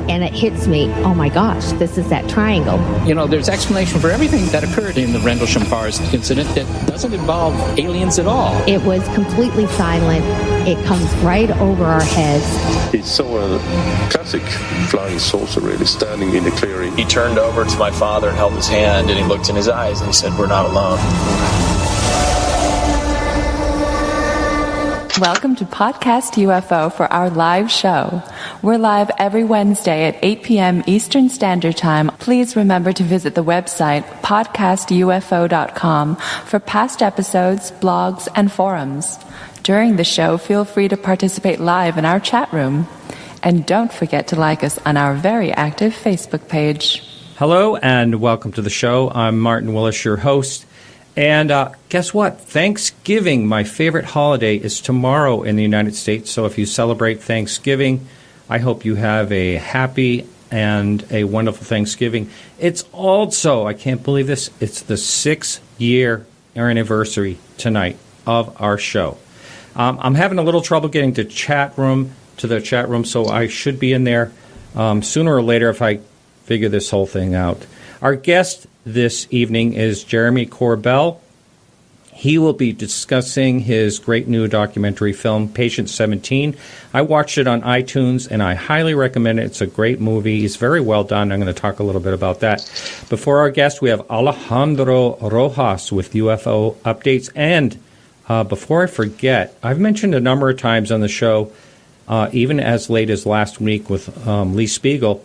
and it hits me, oh my gosh, this is that triangle. You know, there's explanation for everything that occurred in the Rendlesham Forest incident that doesn't involve aliens at all. It was completely silent. It comes right over our heads. It's so a classic flying saucer, really, standing in the clearing. He turned over to my father and held his hand, and he looked in his eyes, and he said, "We're not alone." Welcome to Podcast UFO for our live show. We're live every Wednesday at 8 p.m. Eastern Standard Time. Please remember to visit the website podcastufo.com for past episodes, blogs, and forums. During the show, feel free to participate live in our chat room. And don't forget to like us on our very active Facebook page. Hello and welcome to the show. I'm Martin Willis, your host. And guess what? Thanksgiving, my favorite holiday, is tomorrow in the United States. So if you celebrate Thanksgiving, I hope you have a happy and a wonderful Thanksgiving. It's also, I can't believe this, it's the 6-year anniversary tonight of our show. I'm having a little trouble getting to the chat room, so I should be in there sooner or later if I figure this whole thing out. Our guest this evening is Jeremy Corbell. He will be discussing his great new documentary film, Patient 17. I watched it on iTunes, and I highly recommend it. It's a great movie. It's very well done. I'm going to talk a little bit about that. Before our guest, we have Alejandro Rojas with UFO Updates. And before I forget, I've mentioned a number of times on the show, even as late as last week with Lee Spiegel,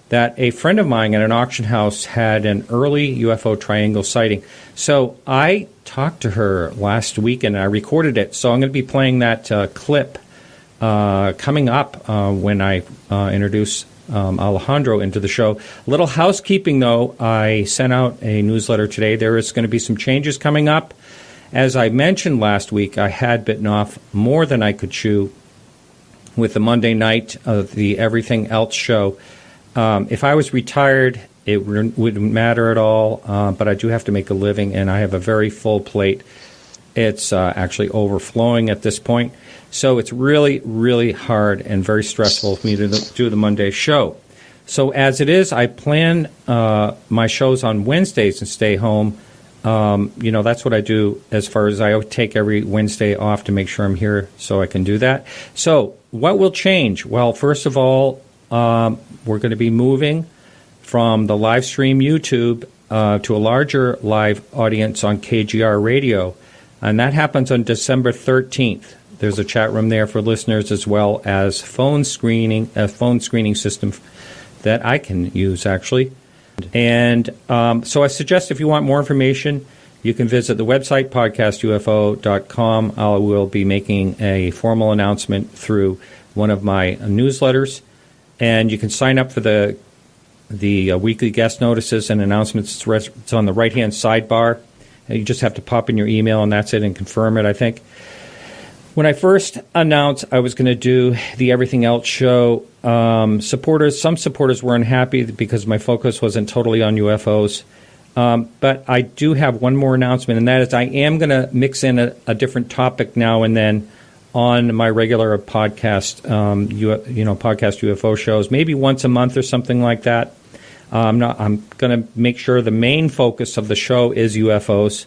that a friend of mine at an auction house had an early UFO triangle sighting. So I talked to her last week and I recorded it. So I'm going to be playing that clip coming up when I introduce Alejandro into the show. A little housekeeping, though. I sent out a newsletter today. There is going to be some changes coming up. As I mentioned last week, I had bitten off more than I could chew with the Monday night of the Everything Else show. If I was retired, it wouldn't matter at all, but I do have to make a living, and I have a very full plate. It's actually overflowing at this point, so it's really, really hard and very stressful for me to do the Monday show. So as it is, I plan my shows on Wednesdays and stay home. That's what I do as far as I take every Wednesday off to make sure I'm here so I can do that. So what will change? Well, first of all, we're going to be moving from the live stream YouTube to a larger live audience on KGR Radio, and that happens on December 13th. There's a chat room there for listeners as well as a phone screening system that I can use, actually. And so I suggest if you want more information, you can visit the website, podcastufo.com. I will be making a formal announcement through one of my newsletters. And you can sign up for the weekly guest notices and announcements. It's on the right-hand sidebar. And you just have to pop in your email, and that's it, and confirm it, I think. When I first announced I was going to do the Everything Else show, some supporters were unhappy because my focus wasn't totally on UFOs. But I do have one more announcement, and that is I am going to mix in a different topic now and then on my regular podcast, podcast UFO shows, maybe once a month or something like that. I'm going to make sure the main focus of the show is UFOs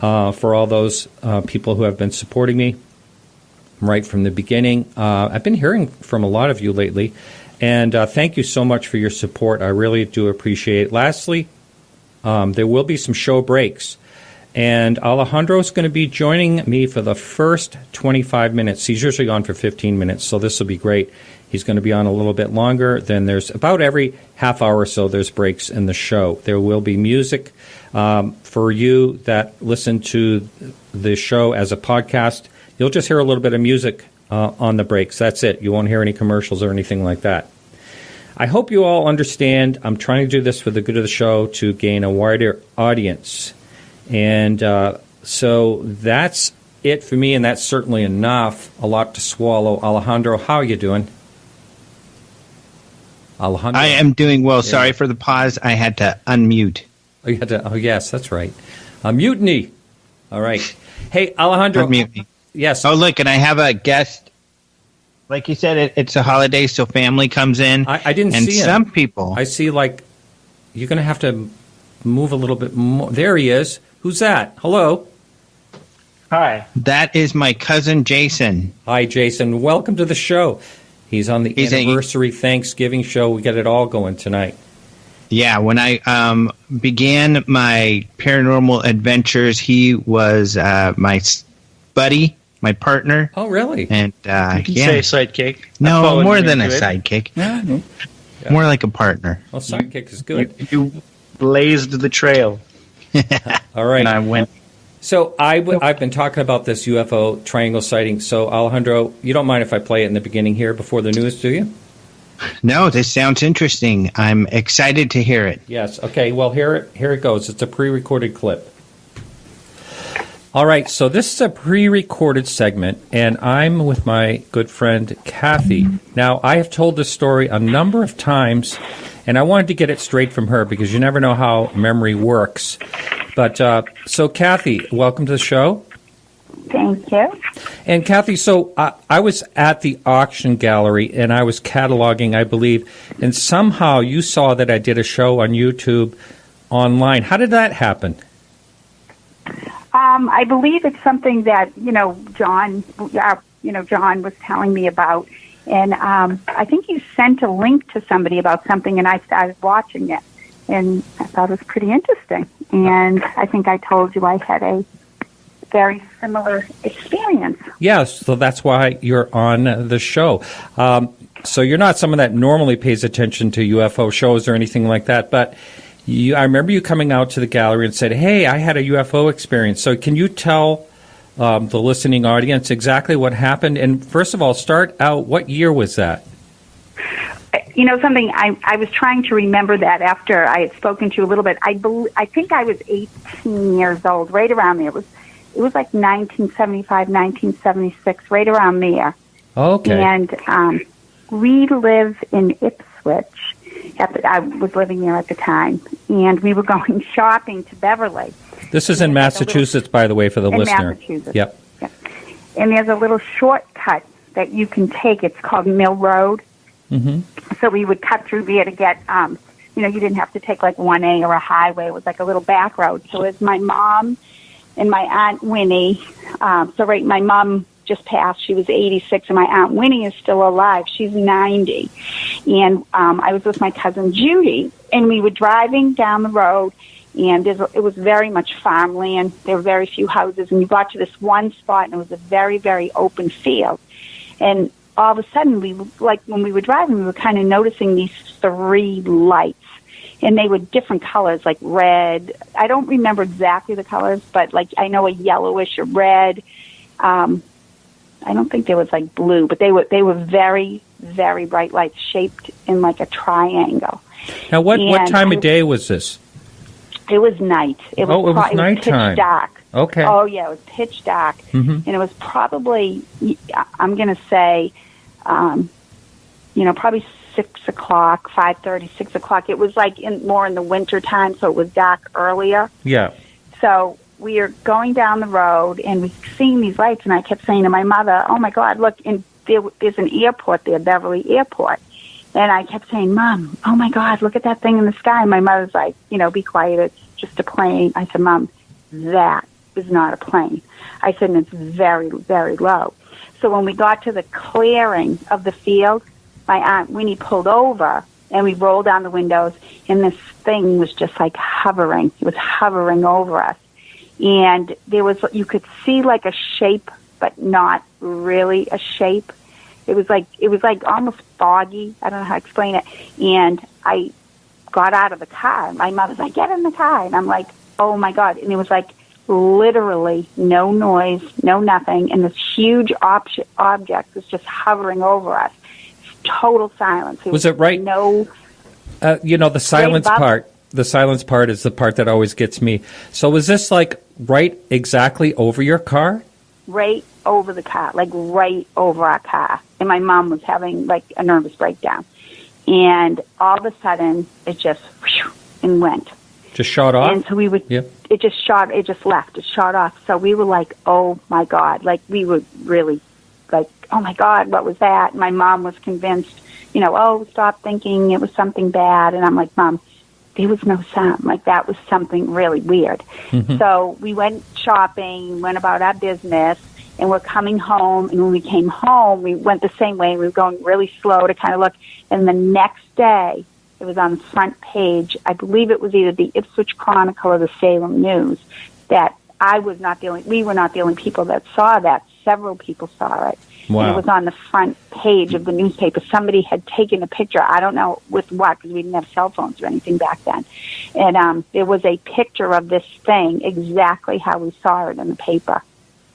for all those people who have been supporting me right from the beginning. I've been hearing from a lot of you lately, and thank you so much for your support. I really do appreciate it. Lastly, there will be some show breaks. And Alejandro is going to be joining me for the first 25 minutes. He's usually on for 15 minutes, so this will be great. He's going to be on a little bit longer. Then there's about every half hour or so there's breaks in the show. There will be music. For you that listen to the show as a podcast, you'll just hear a little bit of music on the breaks. That's it. You won't hear any commercials or anything like that. I hope you all understand I'm trying to do this for the good of the show to gain a wider audience. And so that's it for me, and that's certainly enough, a lot to swallow. Alejandro, how are you doing? Alejandro? I am doing well. Yeah. Sorry for the pause. I had to unmute. Oh, you had to, yes, that's right. Mutiny. All right. Hey, Alejandro. Unmute me. Yes. Oh, look, and I have a guest Like you said, it's a holiday, so family comes in. I didn't and see him. some people. I see, like, you're going to have to move a little bit more. There he is. Who's that? Hello. Hi. That is my cousin Jason. Hi, Jason. Welcome to the show. He's on the anniversary Thanksgiving show. We got it all going tonight. Yeah, when I began my paranormal adventures, he was my buddy, my partner. Oh, really? And you can say sidekick. No, more than a sidekick. Yeah. More like a partner. Well, sidekick is good. You blazed the trail. All right. And I went. So I've been talking about this UFO triangle sighting. So, Alejandro, you don't mind if I play it in the beginning here before the news, do you? No, this sounds interesting. I'm excited to hear it. Yes. Okay. Well, here it goes. It's a pre-recorded clip. All right. So this is a pre-recorded segment, and I'm with my good friend Cathy. Now, I have told this story a number of times, and I wanted to get it straight from her because you never know how memory works. But so, Cathy, welcome to the show. Thank you. And Cathy, so I was at the auction gallery and I was cataloging, I believe, and somehow you saw that I did a show on YouTube online. How did that happen? I believe it's something that John was telling me about, and I think you sent a link to somebody about something, and I started watching it, and I thought it was pretty interesting. And I think I told you I had a very similar experience. Yes, so that's why you're on the show. So you're not someone that normally pays attention to UFO shows or anything like that, but I remember you coming out to the gallery and said, hey, I had a UFO experience. So can you tell the listening audience exactly what happened? And first of all, start out, what year was that? You know, something I was trying to remember that after I had spoken to you a little bit. I think I was 18 years old, right around there. It was like 1975, 1976, right around there. Okay. And we live in Ipswich. I was living there at the time, and we were going shopping to Beverly. This is in Massachusetts, by the way, for the listener. Massachusetts. Yep. And there's a little shortcut that you can take. It's called Mill Road. Mm-hmm. So we would cut through there to get, you didn't have to take like 1A or a highway. It was like a little back road. So it was my mom and my Aunt Winnie. My mom just passed. She was 86, and my Aunt Winnie is still alive. She's 90. And I was with my cousin Judy, and we were driving down the road, and it was very much farmland. There were very few houses, and you got to this one spot, and it was a very, very open field. And all of a sudden, when we were driving, we were kind of noticing these three lights. And they were different colors, like red. I don't remember exactly the colors, but I know a yellowish, a red. I don't think there was blue, but they were very, very bright lights shaped in like a triangle. Now, what time of day was this? It was night. It was nighttime. Pitch dark. Okay. Oh yeah, it was pitch dark, and it was probably I'm going to say, probably 6 o'clock, 5:30, 6 o'clock. It was more in the winter time, so it was dark earlier. Yeah. So we are going down the road, and we're seeing these lights, and I kept saying to my mother, oh, my God, look, there's an airport there, Beverly Airport. And I kept saying, Mom, oh, my God, look at that thing in the sky. And my mother's like, be quiet, it's just a plane. I said, Mom, that is not a plane. I said, and it's very, very low. So when we got to the clearing of the field, my Aunt Winnie pulled over, and we rolled down the windows, and this thing was just hovering. It was hovering over us. And you could see a shape, but not really a shape. It was almost foggy. I don't know how to explain it. And I got out of the car. My mother's like, get in the car. And I'm like, oh my God. And it was literally no noise, no nothing. And this huge object was just hovering over us. Total silence. Was it right? No. The silence part. The silence part is the part that always gets me. So was this right exactly over your car? Right over the car, right over our car. And my mom was having a nervous breakdown. And all of a sudden, it just and went. Just shot off? And so we would, yep. It just left, it shot off. So we were oh my God, we were really oh my God, what was that? And my mom was convinced, oh, stop thinking it was something bad. And I'm like, Mom, there was no sound. Like, that was something really weird. So we went shopping, went about our business, and we're coming home. And when we came home, we went the same way. We were going really slow to kind of look. And the next day, it was on the front page. I believe it was either the Ipswich Chronicle or the Salem News, that we were not the only people that saw that. Several people saw it. Wow. And it was on the front page of the newspaper. Somebody had taken a picture. I don't know with what, because we didn't have cell phones or anything back then. And there was a picture of this thing, exactly how we saw it in the paper.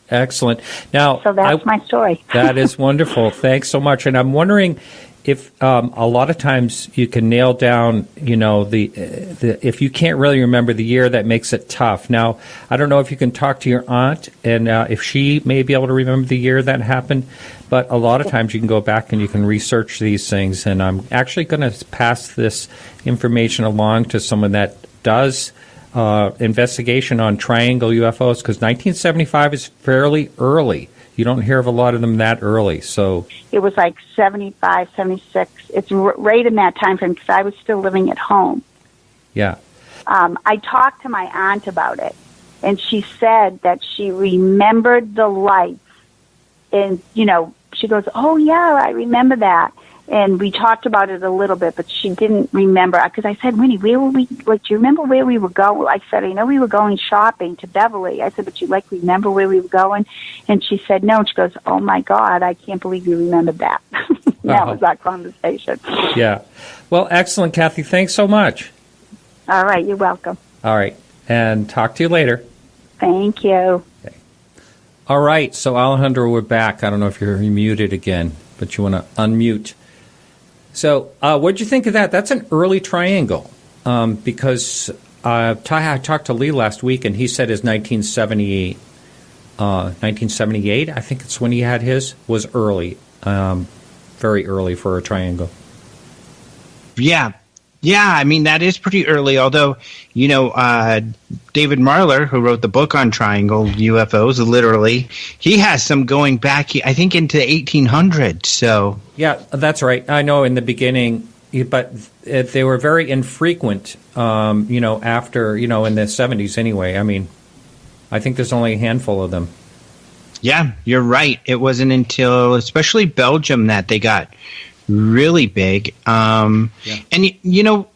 Excellent. Now, so that's my story. That is wonderful. Thanks so much. And I'm wondering if a lot of times you can nail down, if you can't really remember the year, that makes it tough. Now, I don't know if you can talk to your aunt and if she may be able to remember the year that happened, but a lot of times you can go back and you can research these things. And I'm actually going to pass this information along to someone that does investigation on triangle UFOs, because 1975 is fairly early. You don't hear of a lot of them that early. So it was like 75, 76. It's right in that time frame, because I was still living at home. Yeah. I talked to my aunt about it, and she said that she remembered the lights. And, she goes, oh, yeah, I remember that. And we talked about it a little bit, but she didn't remember. Because I said, Winnie, where were we? Like, do you remember where we were going? I said, I know we were going shopping to Beverly. I said, but you remember where we were going? And she said, no. And she goes, oh my God, I can't believe you remembered that. That was our conversation. Yeah. Well, excellent, Cathy. Thanks so much. All right. You're welcome. All right. And talk to you later. Thank you. Okay. All right. So, Alejandro, we're back. I don't know if you're muted again, but you want to unmute. So what did you think of that? That's an early triangle, because I talked to Lee last week, and he said his 1978, I think it's when he had his, was early, very early for a triangle. Yeah, I mean, that is pretty early, although, David Marler, who wrote the book on triangle UFOs, literally, he has some going back, I think, into the 1800s, so... Yeah, that's right. I know in the beginning, but they were very infrequent, after, in the 70s anyway. I mean, I think there's only a handful of them. Yeah, you're right. It wasn't until, especially Belgium, that they got really big. And,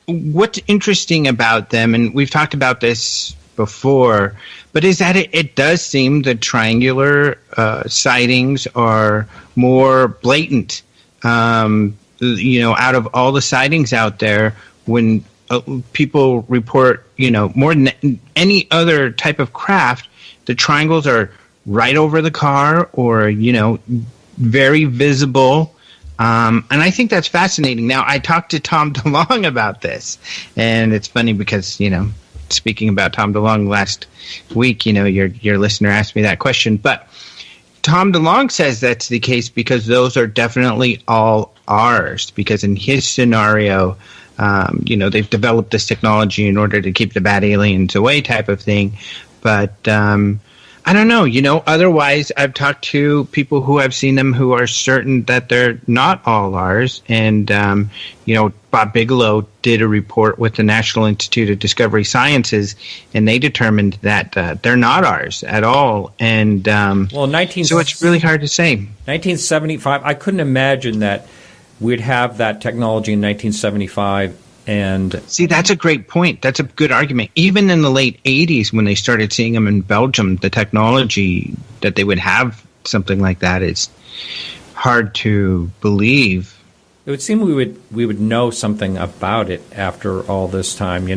what's interesting about them, and we've talked about this before, but is that it does seem the triangular sightings are more blatant. Out of all the sightings out there, when people report, more than any other type of craft, the triangles are right over the car or, very visible. And I think that's fascinating. Now, I talked to Tom DeLonge about this, and it's funny because, speaking about Tom DeLonge last week, your listener asked me that question, but Tom DeLonge says that's the case because those are definitely all ours, because in his scenario, they've developed this technology in order to keep the bad aliens away type of thing. But I don't know, otherwise I've talked to people who have seen them who are certain that they're not all ours. And, Bob Bigelow did a report with the National Institute of Discovery Sciences, and they determined that they're not ours at all. And so it's really hard to say. 1975, I couldn't imagine that we'd have that technology in 1975. And see, that's a great point. That's a good argument. Even in the late 80s, when they started seeing them in Belgium, the technology that they would have something like that is hard to believe. It would seem we would know something about it after all this time.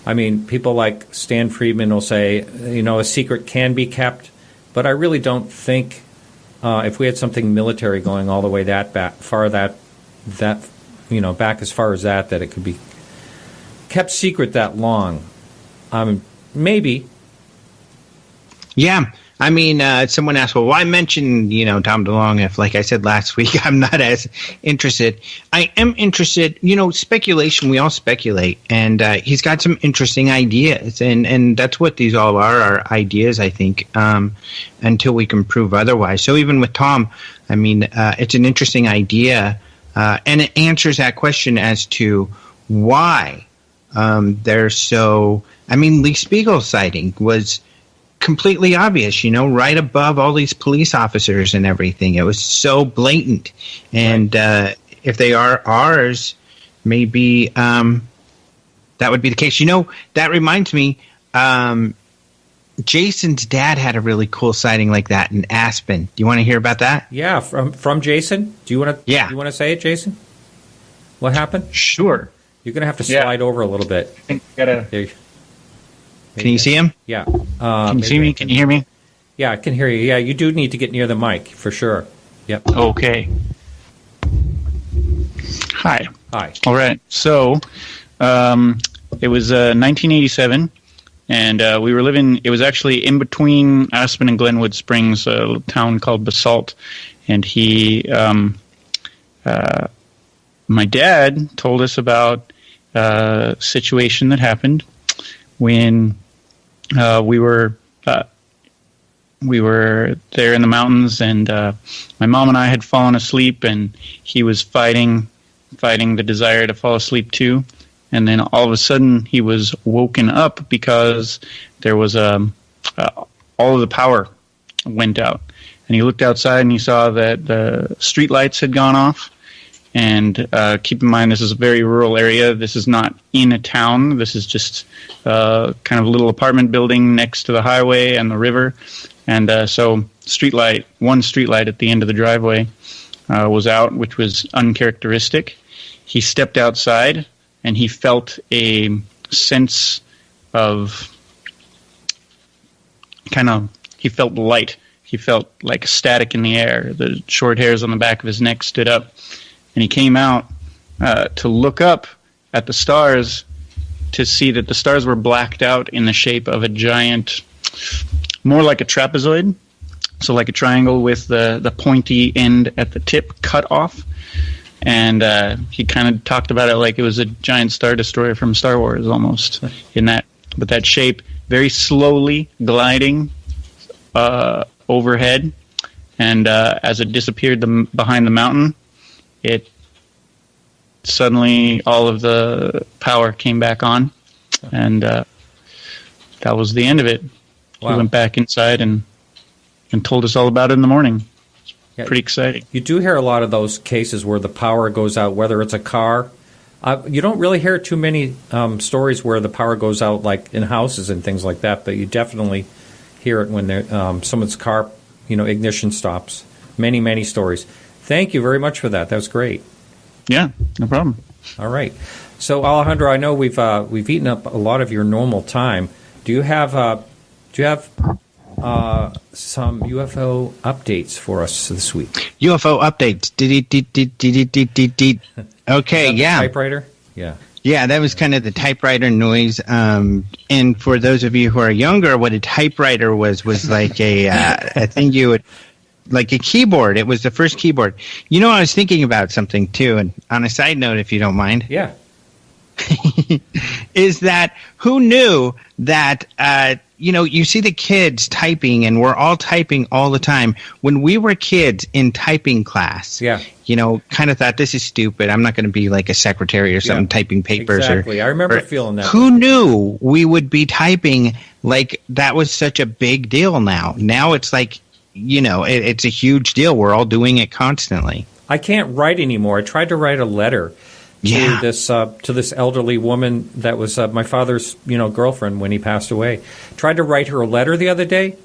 I mean, people like Stan Friedman will say, a secret can be kept, but I really don't think if we had something military going all the way back as far as that it could be kept secret that long. Maybe. Yeah. I mean, someone asked, well, why mention, Tom DeLonge if, like I said last week, I'm not as interested. I am interested, speculation, we all speculate, and he's got some interesting ideas, and that's what these all are ideas, I think, until we can prove otherwise. So even with Tom, I mean, it's an interesting idea, and it answers that question as to why they're so... I mean, Lee Spiegel's sighting was completely obvious, right above all these police officers and everything. It was so blatant. And if they are ours, maybe that would be the case. That reminds me, Jason's dad had a really cool sighting like that in Aspen. Do you want to hear about that? Yeah, from Jason? Do you want to say it, Jason? What happened? Sure. You're going to have to slide over a little bit. I think I gotta... Can you see him? Yeah. Can you see me? Can you hear me? Yeah, I can hear you. Yeah, you do need to get near the mic, for sure. Yep. Okay. Hi. All right. So, it was 1987, and we were living... It was actually in between Aspen and Glenwood Springs, a town called Basalt, and he... my dad told us about a situation that happened when we were there in the mountains, and my mom and I had fallen asleep, and he was fighting the desire to fall asleep too. And then all of a sudden he was woken up because there was all of the power went out, and he looked outside and he saw that the street lights had gone off. And keep in mind, this is a very rural area. This is not in a town. This is just kind of a little apartment building next to the highway and the river. And so one street light at the end of the driveway was out, which was uncharacteristic. He stepped outside, and he felt a sense of he felt light. He felt like static in the air. The short hairs on the back of his neck stood up. And he came out to look up at the stars to see that the stars were blacked out in the shape of a giant, more like a trapezoid, so like a triangle with the pointy end at the tip cut off. And he kind of talked about it like it was a giant Star Destroyer from Star Wars almost, but that shape, very slowly gliding overhead. And as it disappeared behind the mountain, it suddenly all of the power came back on, and that was the end of it. Wow. He went back inside and told us all about it in the morning. Yeah, pretty exciting. You do hear a lot of those cases where the power goes out, whether it's a car. You don't really hear too many stories where the power goes out, like in houses and things like that, but you definitely hear it when someone's car, ignition stops. Many, many stories. Thank you very much for that. That was great. Yeah, no problem. All right. So, Alejandro, I know we've eaten up a lot of your normal time. Do you have some UFO updates for us this week? UFO updates. Okay, yeah. Typewriter? Yeah. Yeah, that was kind of the typewriter noise. And for those of you who are younger, what a typewriter was like a thing you would... Like a keyboard. It was the first keyboard. I was thinking about something, too, and on a side note, if you don't mind. Yeah. Is that who knew that, you see the kids typing, and we're all typing all the time. When we were kids in typing class, kind of thought, this is stupid. I'm not going to be like a secretary or something typing papers. Exactly. I remember feeling that. Who knew we would be typing like that was such a big deal now? Now it's like, it's a huge deal. We're all doing it constantly. I can't write anymore. I tried to write a letter to this elderly woman that was my father's girlfriend when he passed away. Tried to write her a letter the other day.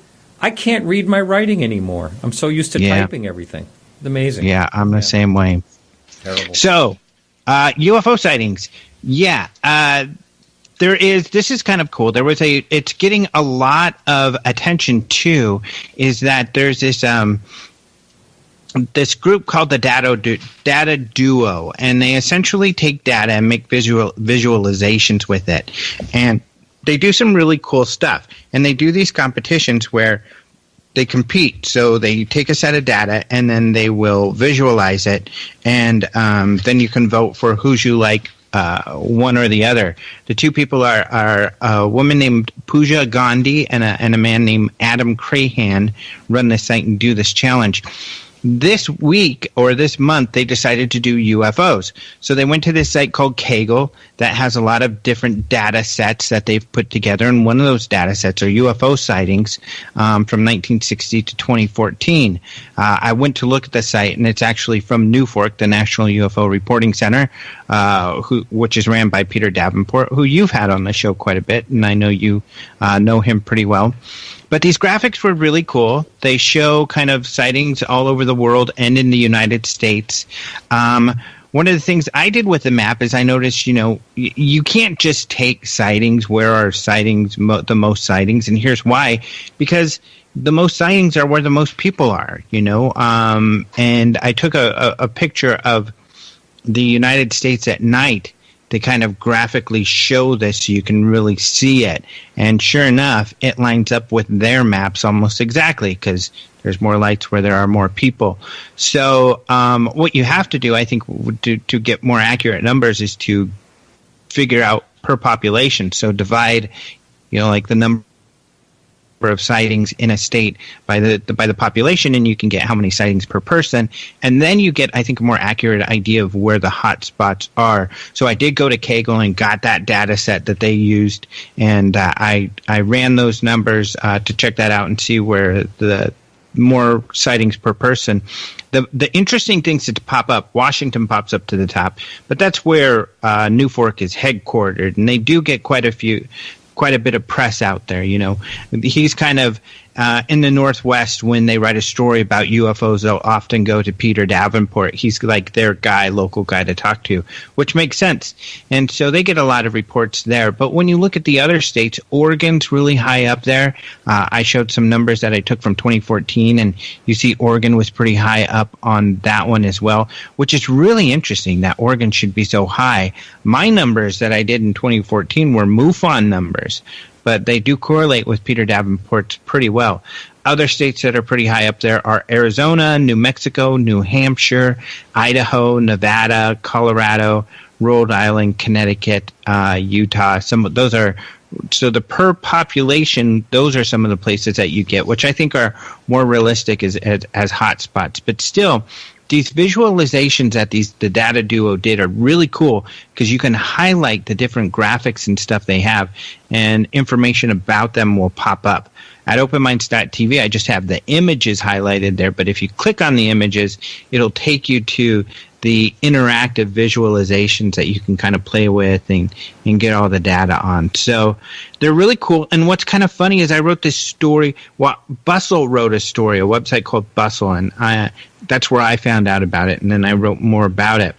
I can't read my writing anymore. I'm so used to typing everything. It's amazing. Yeah, I'm the same way. Terrible. So, UFO sightings. Yeah. This is kind of cool. It's getting a lot of attention too, is that there's this group called the Data Duo, and they essentially take data and make visualizations with it. And they do some really cool stuff. And they do these competitions where they compete. So they take a set of data and then they will visualize it, and then you can vote for who's you like, one or the other. The two people are a woman named Pooja Gandhi and a man named Adam Crahan run this site and do this challenge. This week or this month, they decided to do UFOs. So they went to this site called Kaggle that has a lot of different data sets that they've put together. And one of those data sets are UFO sightings from 1960 to 2014. I went to look at the site, and it's actually from NUFORC, the National UFO Reporting Center, which is ran by Peter Davenport, who you've had on the show quite a bit, and I know you know him pretty well. But these graphics were really cool. They show kind of sightings all over the world and in the United States. One of the things I did with the map is I noticed, you can't just take sightings. Where are sightings, the most sightings? And here's why. Because the most sightings are where the most people are, And I took a picture of the United States at night to kind of graphically show this so you can really see it. And sure enough, it lines up with their maps almost exactly because there's more lights where there are more people. So what you have to do, I think, to get more accurate numbers is to figure out per population. So divide, like the number of sightings in a state by the population, and you can get how many sightings per person, and then you get, I think, a more accurate idea of where the hot spots are. So I did go to Kaggle and got that data set that they used, and I ran those numbers to check that out and see where the more sightings per person. The interesting things that pop up, Washington pops up to the top, but that's where NUFORC is headquartered, and they do get quite a bit of press out there. He's kind of in the Northwest. When they write a story about UFOs, they'll often go to Peter Davenport. He's like their local guy to talk to, which makes sense. And so they get a lot of reports there. But when you look at the other states, Oregon's really high up there. I showed some numbers that I took from 2014, and you see Oregon was pretty high up on that one as well, which is really interesting that Oregon should be so high. My numbers that I did in 2014 were MUFON numbers, but they do correlate with Peter Davenport's pretty well. Other states that are pretty high up there are Arizona, New Mexico, New Hampshire, Idaho, Nevada, Colorado, Rhode Island, Connecticut, Utah. Some of those are, so the per population, those are some of the places that you get, which I think are more realistic as hot spots. But still, these visualizations that the Data Duo did are really cool because you can highlight the different graphics and stuff they have, and information about them will pop up. At openminds.tv, I just have the images highlighted there, but if you click on the images, it'll take you to the interactive visualizations that you can kind of play with and get all the data on. So they're really cool. And what's kind of funny is I wrote this story. Bustle wrote a story, a website called Bustle, and that's where I found out about it, and then I wrote more about it.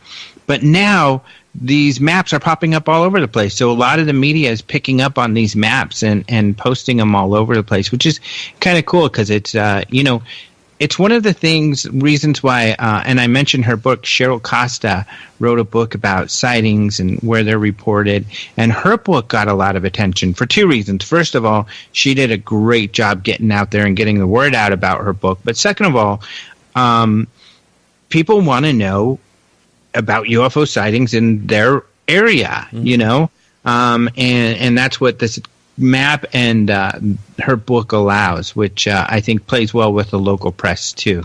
But now these maps are popping up all over the place. So a lot of the media is picking up on these maps and posting them all over the place, which is kind of cool because it's, it's one of the reasons why, and I mentioned her book, Cheryl Costa wrote a book about sightings and where they're reported, and her book got a lot of attention for two reasons. First of all, she did a great job getting out there and getting the word out about her book. But second of all, people want to know about UFO sightings in their area, and that's what this map and her book allows, which I think plays well with the local press too.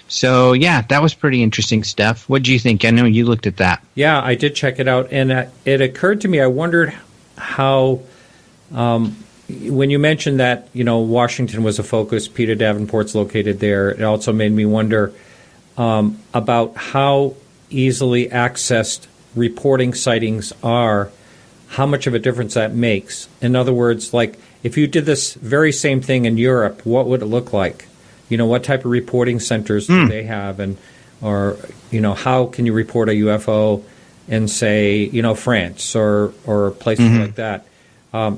So yeah, that was pretty interesting stuff. What do you think? I know you looked at that. Yeah, I did check it out, and it occurred to me, I wondered how when you mentioned that Washington was a focus, Peter Davenport's located there, it also made me wonder about how easily accessed reporting sightings are, how much of a difference that makes. In other words, like if you did this very same thing in Europe, what would it look like? What type of reporting centers do they have, or how can you report a UFO in, say, France or places like that?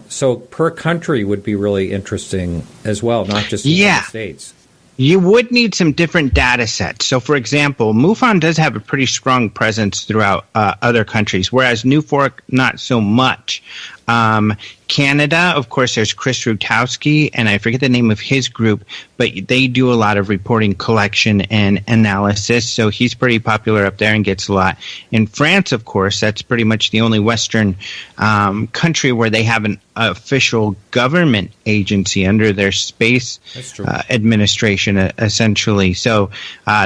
So per country would be really interesting as well, not just the United States. You would need some different data sets. So, for example, MUFON does have a pretty strong presence throughout other countries, whereas NUFORC, not so much. Canada, of course, there's Chris Rutowski, and I forget the name of his group, but they do a lot of reporting, collection, and analysis, so he's pretty popular up there and gets a lot. In France, of course, that's pretty much the only Western country where they have an official government agency under their space administration, essentially. So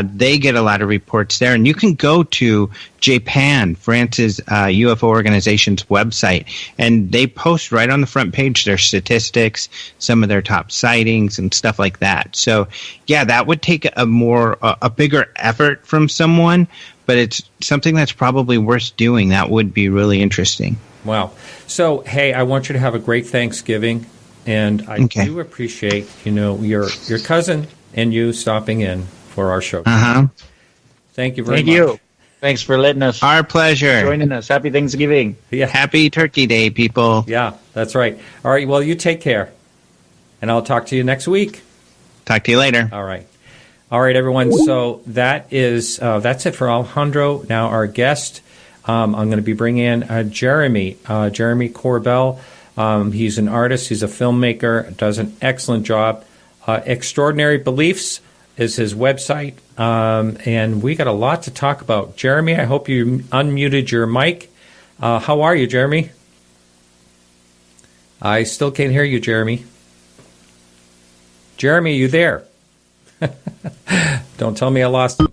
they get a lot of reports there. And you can go to Japan, France's UFO organization's website, and they post right on the front page their statistics, some of their top sightings, and stuff like that. So, yeah, that would take a bigger effort from someone, but it's something that's probably worth doing. That would be really interesting. Wow. So, hey, I want you to have a great Thanksgiving, and I do appreciate, your cousin and you stopping in for our show. Thank you very much. Thank you. Thanks for letting us. Our pleasure. Joining us. Happy Thanksgiving. Yeah. Happy Turkey Day, people. Yeah, that's right. All right, well, you take care, and I'll talk to you next week. Talk to you later. All right. All right, everyone. So that's it for Alejandro. Now our guest, I'm going to be bringing in Jeremy Corbell. He's an artist. He's a filmmaker. Does an excellent job. Extraordinary Beliefs is his website, and we got a lot to talk about. Jeremy, I hope you unmuted your mic. How are you, Jeremy? I still can't hear you, Jeremy. Jeremy, you there? Don't tell me I lost him.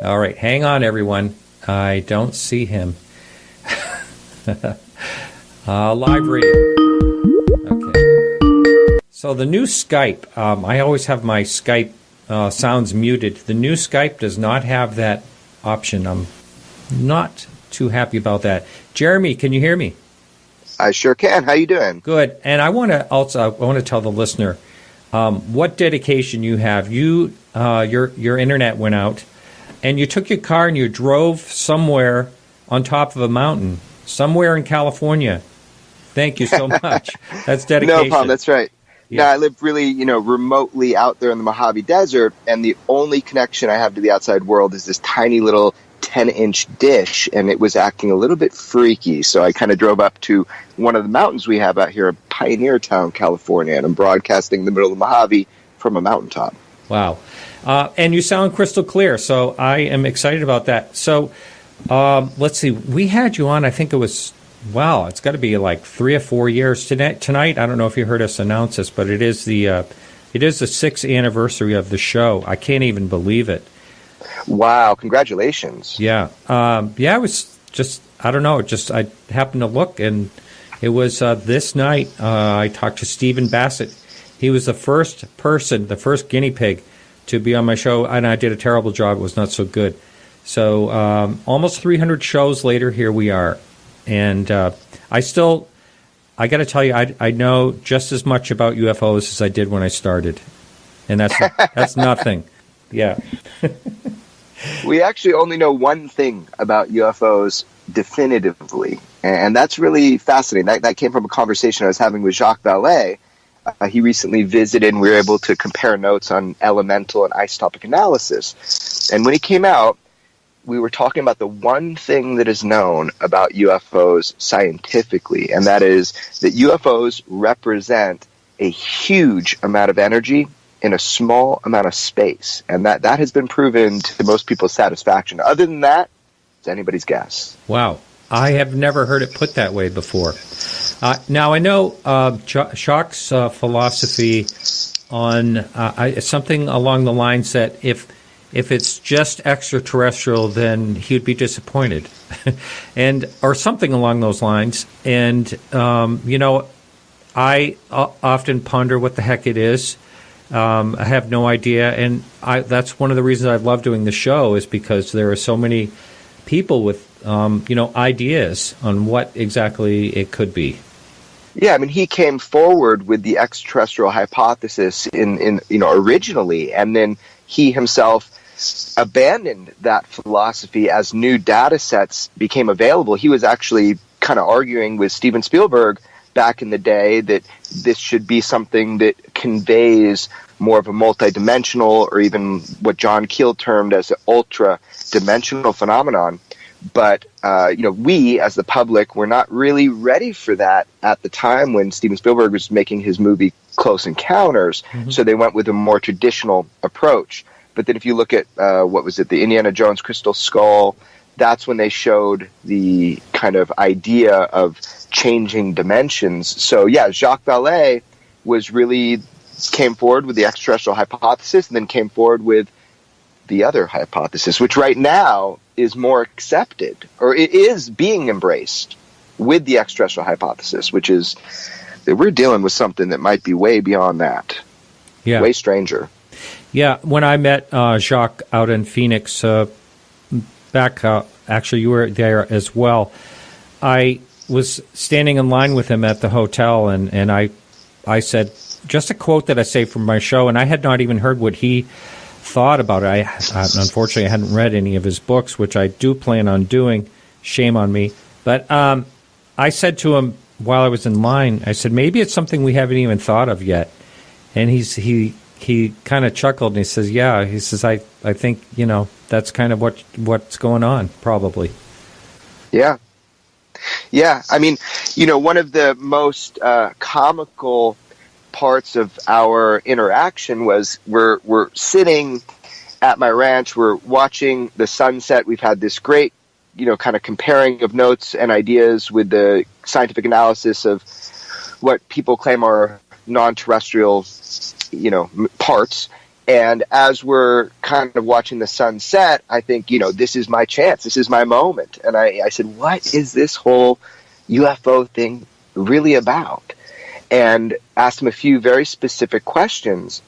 All right, hang on, everyone. I don't see him. Live radio. Okay. So the new Skype, I always have my Skype sounds muted. The new Skype does not have that option. I'm not too happy about that. Jeremy, can you hear me? I sure can. How you doing? Good. And I want to tell the listener what dedication you have. Your internet went out, and you took your car and you drove somewhere on top of a mountain, somewhere in California. Thank you so much. That's dedication. No problem. That's right. Yeah, I live really, remotely out there in the Mojave Desert, and the only connection I have to the outside world is this tiny little 10-inch dish, and it was acting a little bit freaky. So I kind of drove up to one of the mountains we have out here in Pioneer Town, California, and I'm broadcasting in the middle of the Mojave from a mountaintop. Wow. And you sound crystal clear, so I am excited about that. So let's see. We had you on, I think it was, it's got to be like 3 or 4 years tonight. I don't know if you heard us announce this, but it is the 6th anniversary of the show. I can't even believe it. Wow, congratulations. Yeah. It was just, I don't know, I happened to look, and it was this night I talked to Stephen Bassett. He was the first guinea pig to be on my show, and I did a terrible job. It was not so good. So almost 300 shows later, here we are. And I got to tell you, I know just as much about UFOs as I did when I started. And that's nothing. Yeah. We actually only know one thing about UFOs definitively, and that's really fascinating. That came from a conversation I was having with Jacques Vallée. He recently visited, and we were able to compare notes on elemental and isotopic analysis. And when he came out, we were talking about the one thing that is known about UFOs scientifically, and that is that UFOs represent a huge amount of energy in a small amount of space, and that has been proven to most people's satisfaction. Other than that, it's anybody's guess. Wow. I have never heard it put that way before. Now, I know Jacques' philosophy on something along the lines that if it's just extraterrestrial, then he'd be disappointed, or something along those lines. And, I often ponder what the heck it is. I have no idea, and that's one of the reasons I love doing the show, is because there are so many people with ideas on what exactly it could be. Yeah, I mean, he came forward with the extraterrestrial hypothesis in originally, and then he himself abandoned that philosophy as new data sets became available. He was actually kind of arguing with Steven Spielberg back in the day that this should be something that conveys more of a multidimensional, or even what John Keel termed as an ultra-dimensional phenomenon. But, we as the public were not really ready for that at the time when Steven Spielberg was making his movie Close Encounters. Mm-hmm. So they went with a more traditional approach. But then if you look at, the Indiana Jones Crystal Skull, that's when they showed the kind of idea of changing dimensions. So, Jacques Vallée came forward with the extraterrestrial hypothesis and then came forward with the other hypothesis, which right now is more accepted, or it is being embraced with the extraterrestrial hypothesis, which is that we're dealing with something that might be way beyond that, way stranger. Yeah, when I met Jacques out in Phoenix actually you were there as well, I was standing in line with him at the hotel, and I said, just a quote that I say from my show, and I had not even heard what he thought about it. Unfortunately, I hadn't read any of his books, which I do plan on doing. Shame on me. But I said to him while I was in line, I said, maybe it's something we haven't even thought of yet. And he kind of chuckled, and he says, yeah. He says, I think, that's kind of what's going on, probably. Yeah. Yeah. I mean, one of the most comical parts of our interaction was we're sitting at my ranch, we're watching the sunset. We've had this great, kind of comparing of notes and ideas with the scientific analysis of what people claim are non-terrestrial, parts. And as we're kind of watching the sunset, I think, this is my chance. This is my moment. And I said, what is this whole UFO thing really about? And asked him a few very specific questions.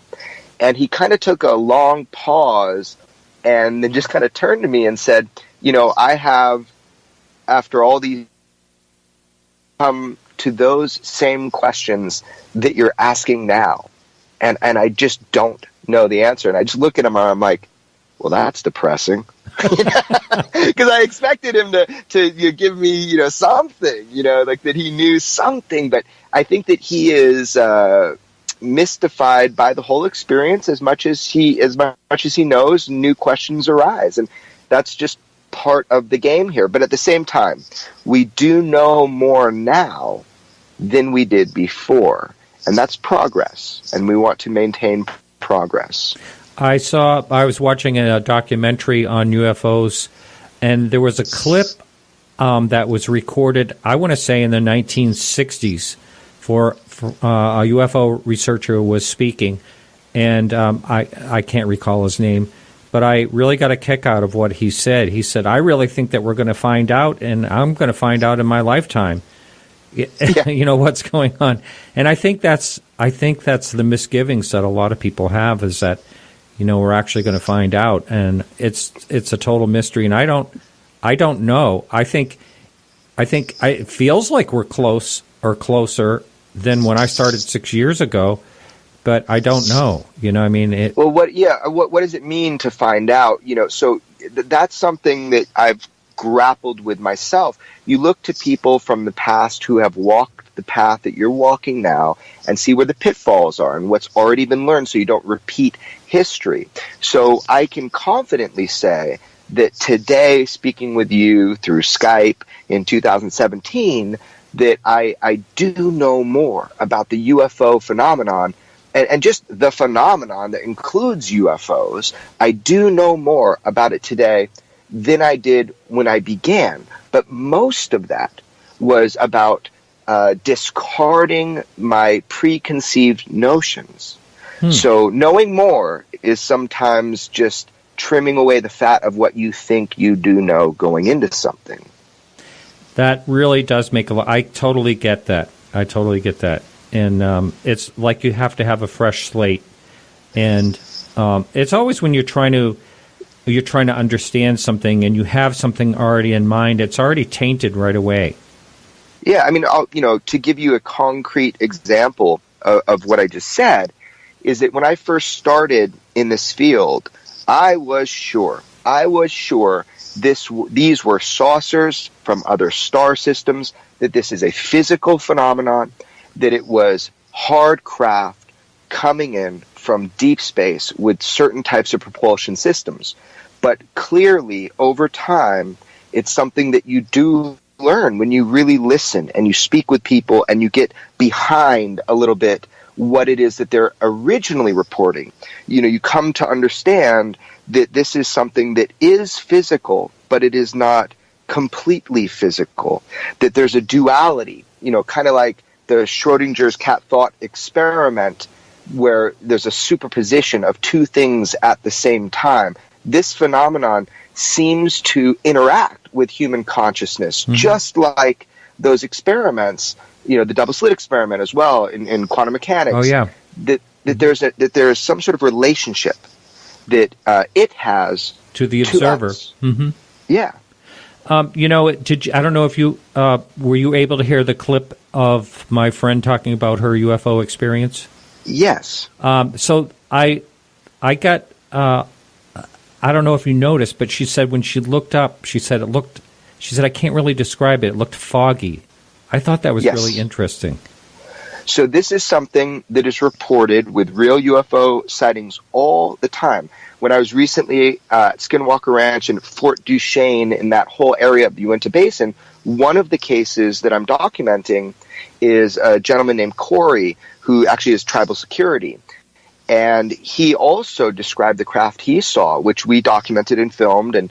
And he kind of took a long pause and then just kind of turned to me and said, I have, after all these, come to those same questions that you're asking now. And I just don't know the answer. And I just look at him and I'm like, well, that's depressing. Because I expected him to give me, something, like that he knew something. But I think that he is mystified by the whole experience as much as he knows. New questions arise, and that's just part of the game here. But at the same time, we do know more now than we did before, and that's progress. And we want to maintain progress. I was watching a documentary on UFOs, and there was a clip that was recorded, I want to say in the 1960s, for a UFO researcher was speaking, and I can't recall his name, but I really got a kick out of what he said. He said, I really think that we're going to find out, and I'm going to find out in my lifetime, what's going on. And I think that's the misgivings that a lot of people have, is that we're actually going to find out, and it's a total mystery. And I don't know. I think it feels like we're close or closer than when I started 6 years ago, but I don't know. Well, what does it mean to find out? So that's something that I've grappled with myself. You look to people from the past who have walked the path that you're walking now and see where the pitfalls are and what's already been learned, so you don't repeat history. So I can confidently say that today, speaking with you through Skype in 2017, that I do know more about the UFO phenomenon, and just the phenomenon that includes UFOs. I do know more about it today than I did when I began. But most of that was about discarding my preconceived notions. So knowing more is sometimes just trimming away the fat of what you think you do know going into something. That really does make a lot. I totally get that. And it's like you have to have a fresh slate. And it's always when you're trying to understand something and you have something already in mind, it's already tainted right away. Yeah, I mean, to give you a concrete example of what I just said, is that when I first started in this field, I was sure these were saucers from other star systems, that this is a physical phenomenon, that it was hard craft coming in from deep space with certain types of propulsion systems. But clearly, over time, It's something that you do learn when you really listen and you speak with people and you get behind a little bit what it is that they're originally reporting. You come to understand that this is something that is physical, but it is not completely physical, that there's a duality, kind of like the Schrodinger's cat thought experiment, where there's a superposition of two things at the same time. This phenomenon seems to interact with human consciousness, just like those experiments, the double slit experiment as well in quantum mechanics. Oh, yeah. That there's some sort of relationship that it has to the observer. Mm-hmm. Yeah. I don't know if you were you able to hear the clip of my friend talking about her UFO experience? Yes. So I got. I don't know if you noticed, but she said when she looked up, she said I can't really describe it. It looked foggy. I thought that was really interesting. So this is something that is reported with real UFO sightings all the time. When I was recently at Skinwalker Ranch and Fort Duchesne in that whole area of the Uinta Basin, one of the cases that I'm documenting is a gentleman named Corey, who actually is tribal security. And he also described the craft he saw, which we documented and filmed, and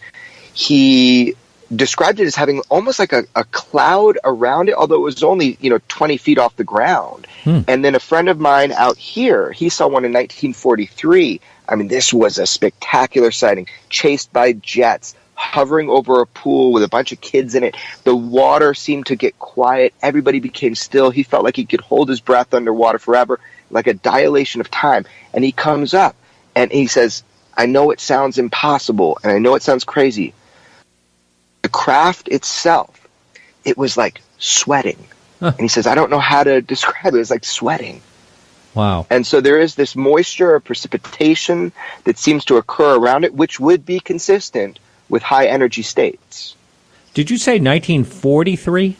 he described it as having almost like a cloud around it, although it was only 20 feet off the ground. And then a friend of mine out here, he saw one in 1943. I mean, this was a spectacular sighting, chased by jets, hovering over a pool with a bunch of kids in it. The water seemed to get quiet. Everybody became still. He felt like he could hold his breath underwater forever, like a dilation of time. And he comes up and he says, I know it sounds impossible and I know it sounds crazy. The craft itself, it was like sweating. And he says, I don't know how to describe it. It was like sweating. Wow. And so there is this moisture or precipitation that seems to occur around it, which would be consistent with high energy states. Did you say 1943?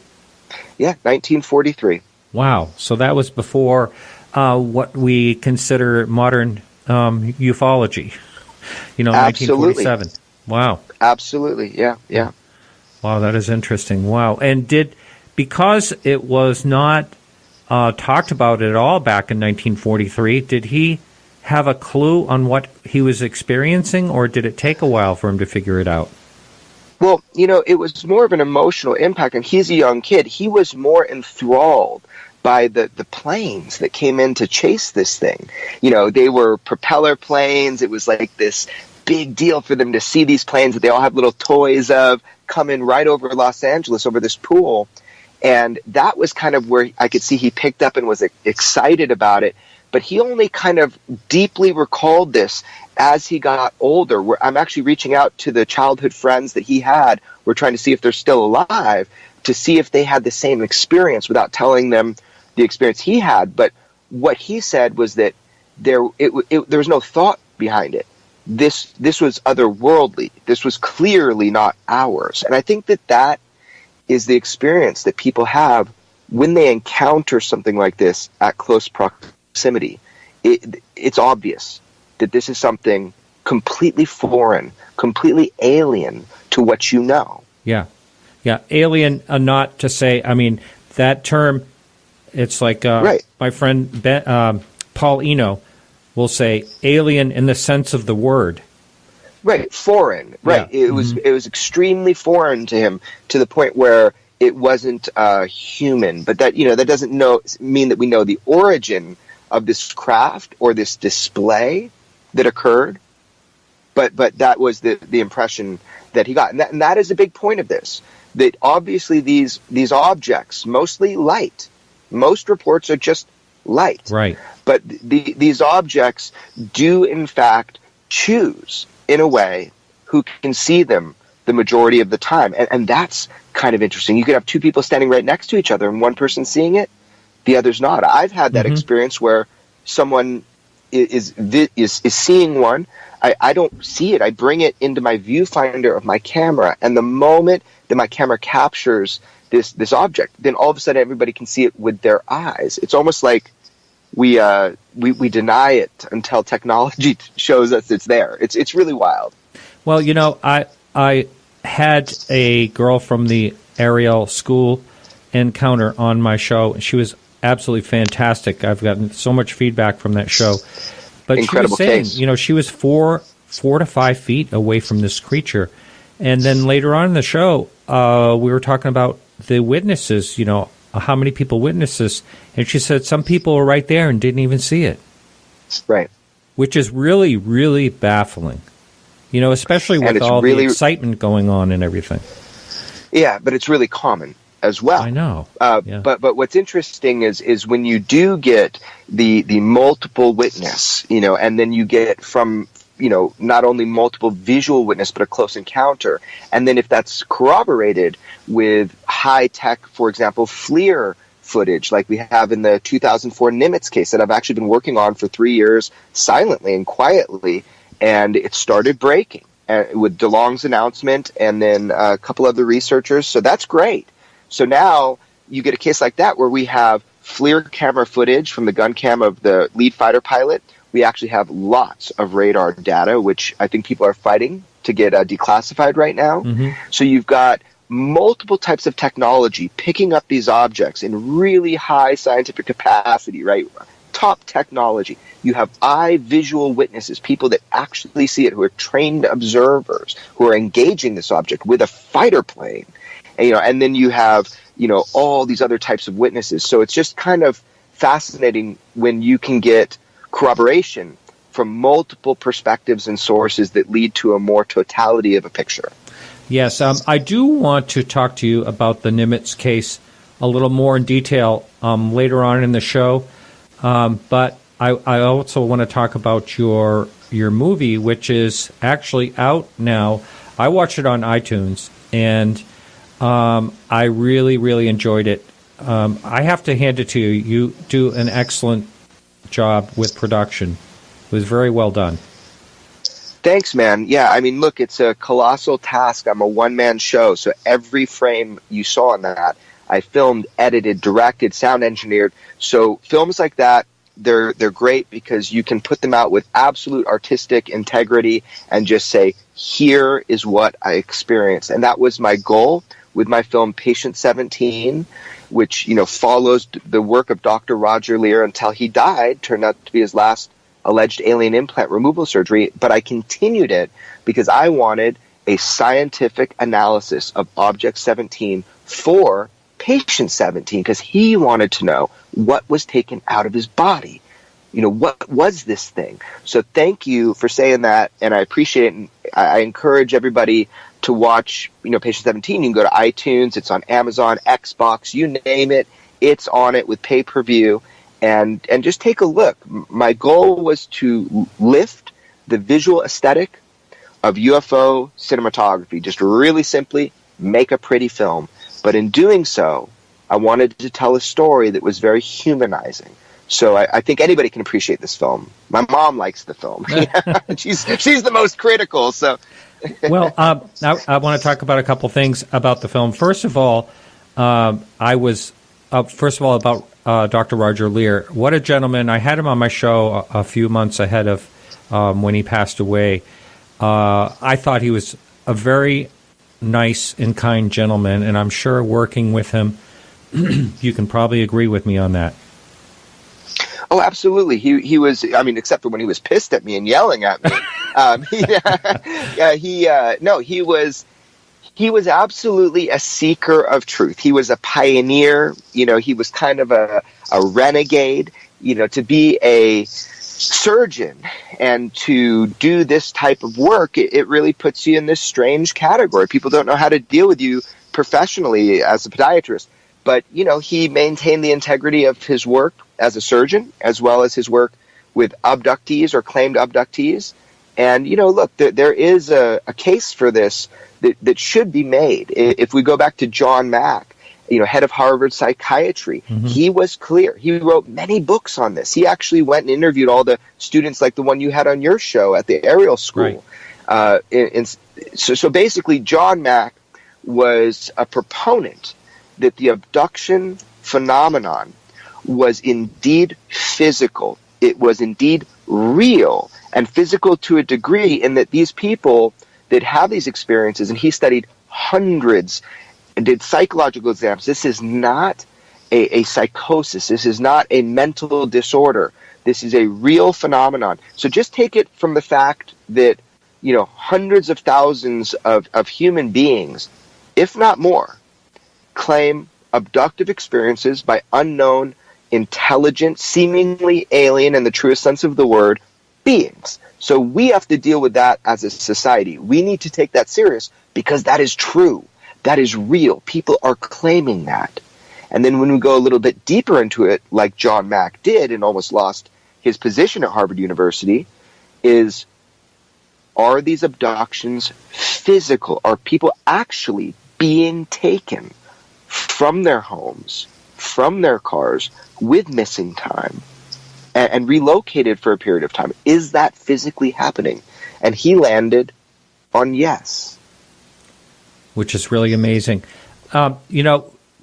Yeah, 1943. Wow. So that was before what we consider modern ufology. 1947. Wow. Absolutely. Yeah. Wow, that is interesting. Wow. And because it was not talked about at all back in 1943, did he have a clue on what he was experiencing, or did it take a while for him to figure it out? Well, it was more of an emotional impact, and he's a young kid. He was more enthralled by the planes that came in to chase this thing. They were propeller planes. It was like this big deal for them to see these planes that they all have little toys of come in right over Los Angeles, over this pool. And that was kind of where I could see he picked up and was excited about it. But he only kind of deeply recalled this as he got older. Where I'm actually reaching out to the childhood friends that he had. We're trying to see if they're still alive, to see if they had the same experience without telling them the experience he had. But what he said was that there was no thought behind it. This was otherworldly. This was clearly not ours. And I think that is the experience that people have when they encounter something like this at close proximity. It's obvious that this is something completely foreign, completely alien to what you know. Yeah. Alien, not to say, that term, it's like my friend Paul Eno will say alien in the sense of the word. Right, foreign. Right, yeah. It was extremely foreign to him, to the point where it wasn't human. But that that doesn't mean that we know the origin of this craft or this display that occurred. But that was the impression that he got, and that is a big point of this. That obviously these objects, mostly light, most reports are just light. Right. But these objects do in fact choose, in a way, who can see them the majority of the time. And that's kind of interesting. You could have two people standing right next to each other and one person seeing it, the other's not. I've had that experience where someone is seeing one. I don't see it. I bring it into my viewfinder of my camera, and the moment that my camera captures this object, then all of a sudden everybody can see it with their eyes. It's almost like we deny it until technology shows us it's there. It's really wild. Well, I had a girl from the Ariel School Encounter on my show. She was absolutely fantastic. I've gotten so much feedback from that show. But Incredible she was saying, case. she was 4 to 5 feet away from this creature. And then later on in the show, we were talking about the witnesses, how many people witnessed this. And she said some people were right there and didn't even see it. Right. Which is really, really baffling, especially with all the excitement going on and everything. Yeah, but it's really common as well. I know. But what's interesting is when you do get the multiple witness, and then you get from, not only multiple visual witness, but a close encounter. And then if that's corroborated with high tech, for example, FLIR footage, like we have in the 2004 Nimitz case that I've actually been working on for 3 years silently and quietly. And it started breaking with DeLong's announcement and then a couple other researchers. So that's great. So now you get a case like that where we have FLIR camera footage from the gun cam of the lead fighter pilot. We actually have lots of radar data, which I think people are fighting to get declassified right now. Mm-hmm. So you've got multiple types of technology picking up these objects in really high scientific capacity, right? Top technology. You have eye visual witnesses, people that actually see it, who are trained observers, who are engaging this object with a fighter plane. And then you have, all these other types of witnesses. So it's just kind of fascinating when you can get corroboration from multiple perspectives and sources that lead to a more totality of a picture. Yes, I do want to talk to you about the Nimitz case a little more in detail later on in the show. But I also want to talk about your movie, which is actually out now. I watched it on iTunes, and I really, really enjoyed it. I have to hand it to you. You do an excellent job with production. It was very well done. Thanks, man. Yeah, I mean, look, it's a colossal task. I'm a one-man show, so every frame you saw in that, I filmed, edited, directed, sound engineered. So films like that, they're great because you can put them out with absolute artistic integrity and just say, here is what I experienced. And that was my goal with my film Patient 17, which, follows the work of Dr. Roger Leir until he died, turned out to be his last alleged alien implant removal surgery. But I continued it because I wanted a scientific analysis of Object 17 for Patient 17, because he wanted to know what was taken out of his body. What was this thing? So thank you for saying that, and I appreciate it. And I encourage everybody to watch, Patient 17. You can go to iTunes. It's on Amazon, Xbox, you name it. It's on it with pay-per-view. And just take a look. My goal was to lift the visual aesthetic of UFO cinematography. Just really simply make a pretty film. But in doing so, I wanted to tell a story that was very humanizing. So I think anybody can appreciate this film. My mom likes the film. She's the most critical. So, well, I want to talk about a couple things about the film. First of all, about Dr. Roger Leir. What a gentleman! I had him on my show a few months ahead of when he passed away. I thought he was a very nice and kind gentleman, and I'm sure working with him, you can probably agree with me on that. Oh, absolutely. He was, except for when he was pissed at me and yelling at me. He was absolutely a seeker of truth. He was a pioneer. He was kind of a renegade. To be a surgeon and to do this type of work, it really puts you in this strange category. People don't know how to deal with you professionally as a podiatrist. But, he maintained the integrity of his work as a surgeon, as well as his work with abductees or claimed abductees. And, look, there is a case for this that should be made. If we go back to John Mack, head of Harvard Psychiatry, mm-hmm. He was clear. He wrote many books on this. He actually went and interviewed all the students like the one you had on your show at the Ariel School. Right. So basically, John Mack was a proponent that the abduction phenomenon was indeed physical. It was indeed real and physical to a degree in that these people, that have these experiences, and he studied hundreds and did psychological exams. This is not a psychosis. This is not a mental disorder. This is a real phenomenon. So just take it from the fact that, hundreds of thousands of human beings, if not more, claim abductive experiences by unknown, intelligent, seemingly alien in the truest sense of the word, beings. So we have to deal with that as a society. We need to take that serious because that is true. That is real. People are claiming that. And then when we go a little bit deeper into it, like John Mack did and almost lost his position at Harvard University, are these abductions physical? Are people actually being taken from their homes, from their cars, with missing time, and relocated for a period of time? Is that physically happening? And he landed on yes. Which is really amazing.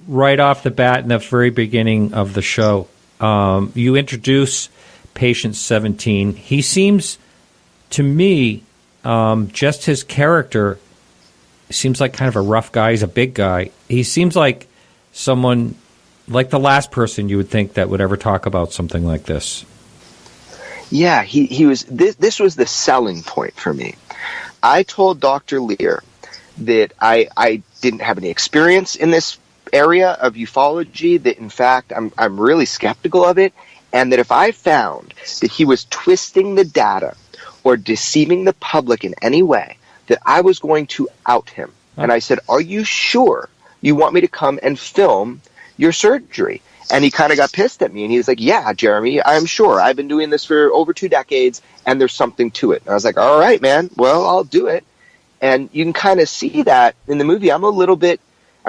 Right off the bat in the very beginning of the show, you introduce patient 17. He seems, to me, just his character seems like kind of a rough guy. He's a big guy. He seems like someone, like the last person you would think that would ever talk about something like this. Yeah, he was. This was the selling point for me. I told Dr. Lear that I didn't have any experience in this area of ufology, that in fact I'm really skeptical of it, and that if I found that he was twisting the data or deceiving the public in any way, that I was going to out him. And I said, are you sure you want me to come and film your surgery? And he kind of got pissed at me, and he was like, yeah, Jeremy, I'm sure. I've been doing this for over 2 decades, and there's something to it. And I was like, all right, man, well, I'll do it. And you can kind of see that in the movie. I'm a little bit,